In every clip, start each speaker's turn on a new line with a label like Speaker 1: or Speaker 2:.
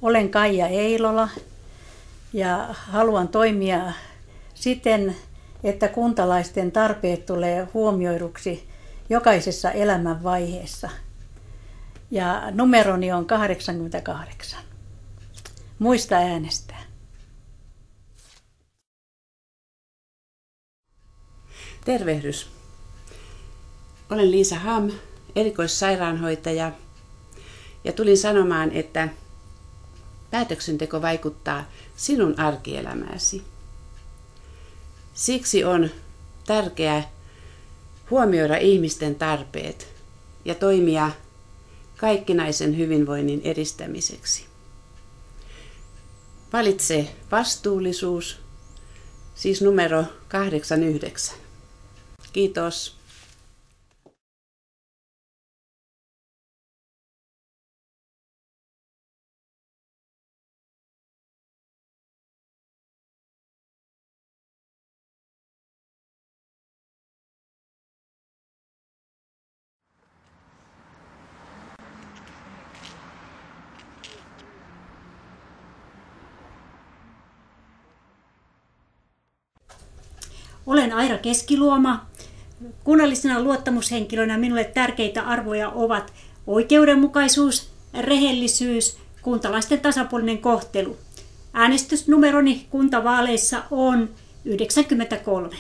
Speaker 1: Olen Kaija Eilola ja haluan toimia siten, että kuntalaisten tarpeet tulee huomioiduksi jokaisessa elämänvaiheessa. Ja numeroni on 88. Muista äänestää.
Speaker 2: Tervehdys. Olen Liisa Ham, erikoissairaanhoitaja, ja tulin sanomaan, että päätöksenteko vaikuttaa sinun arkielämääsi. Siksi on tärkeää huomioida ihmisten tarpeet ja toimia kaikkinaisen hyvinvoinnin edistämiseksi. Valitse vastuullisuus, siis numero 89. Kiitos.
Speaker 3: Olen Aira Keskiluoma. Kunnallisena luottamushenkilönä minulle tärkeitä arvoja ovat oikeudenmukaisuus, rehellisyys, kuntalaisten tasapuolinen kohtelu. Äänestysnumeroni kuntavaaleissa on 93.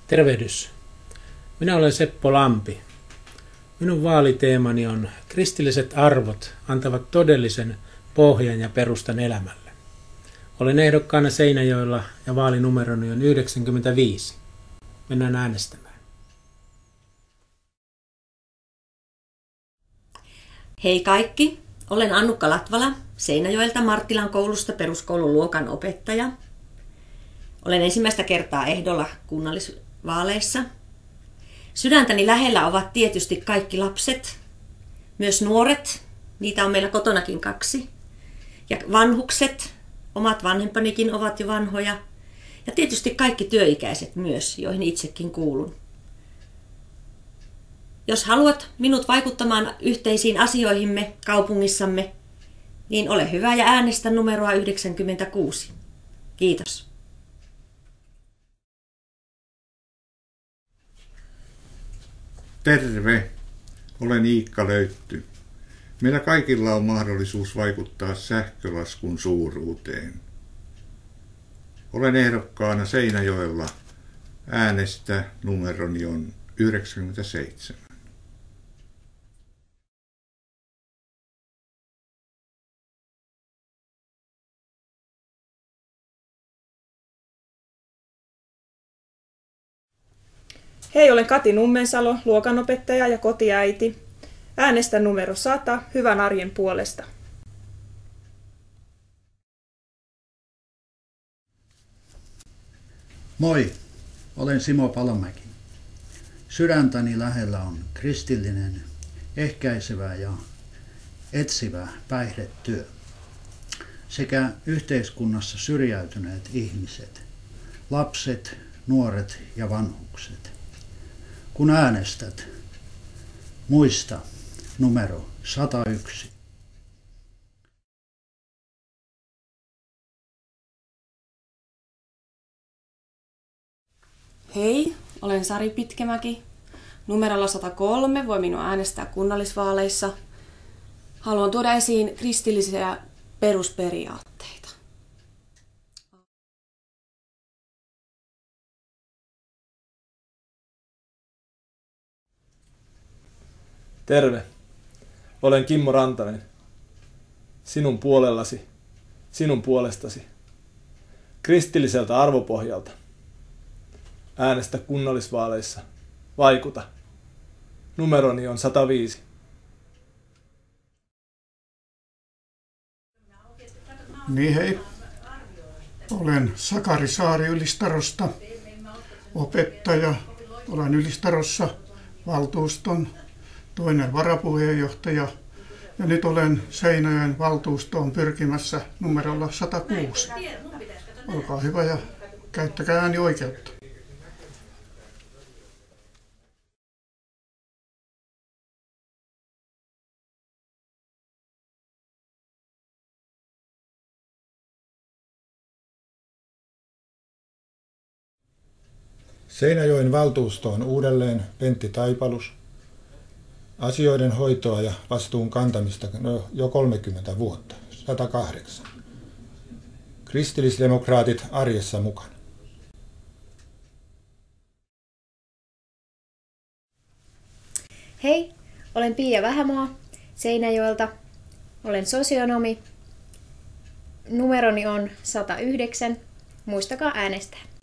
Speaker 4: Tervehdys. Minä olen Seppo Lampi. Minun vaaliteemani on kristilliset arvot antavat todellisen pohjan ja perustan elämälle. Olen ehdokkaana Seinäjoella ja vaalinumeroni on 95. Mennään äänestämään.
Speaker 5: Hei kaikki, olen Annukka Latvala, Seinäjoelta Marttilan koulusta peruskoulun luokan opettaja. Olen ensimmäistä kertaa ehdolla kunnallisvaaleissa. Sydäntäni lähellä ovat tietysti kaikki lapset, myös nuoret, niitä on meillä kotonakin 2, ja vanhukset, omat vanhempanikin ovat jo vanhoja, ja tietysti kaikki työikäiset myös, joihin itsekin kuulun. Jos haluat minut vaikuttamaan yhteisiin asioihimme kaupungissamme, niin ole hyvä ja äänestä numeroa 96. Kiitos.
Speaker 6: Terve, olen Iikka Löytty. Meillä kaikilla on mahdollisuus vaikuttaa sähkölaskun suuruuteen. Olen ehdokkaana Seinäjoella. Äänestä numeroni on 97.
Speaker 7: Hei, olen Kati Nummensalo, luokanopettaja ja kotiäiti. Äänestän numero 100 hyvän arjen puolesta.
Speaker 8: Moi, olen Simo Palomäki. Sydäntäni lähellä on kristillinen, ehkäisevä ja etsivä päihdetyö sekä yhteiskunnassa syrjäytyneet ihmiset, lapset, nuoret ja vanhukset. Kun äänestät, muista numero 101.
Speaker 9: Hei, olen Sari Pitkämäki. Numerolla 103 voi minua äänestää kunnallisvaaleissa. Haluan tuoda esiin kristillisiä perusperiaatteita.
Speaker 10: Terve. Olen Kimmo Rantanen. Sinun puolellasi, sinun puolestasi. Kristilliseltä arvopohjalta. Äänestä kunnallisvaaleissa. Vaikuta. Numeroni on 105.
Speaker 11: Niin hei. Olen Sakari Saari Ylistarosta, opettaja. Olen Ylistarossa valtuuston toinen varapuheenjohtaja ja nyt olen Seinäjoen valtuustoon pyrkimässä numerolla 106. Olkaa hyvä ja käyttäkää äänioikeutta.
Speaker 12: Seinäjoen valtuustoon uudelleen Pentti Taipalus. Asioiden hoitoa ja vastuun kantamista jo 30 vuotta, 108. Kristillisdemokraatit arjessa mukana.
Speaker 13: Hei, olen Pia Vähämaa Seinäjoelta. Olen sosionomi. Numeroni on 109. Muistakaa äänestää.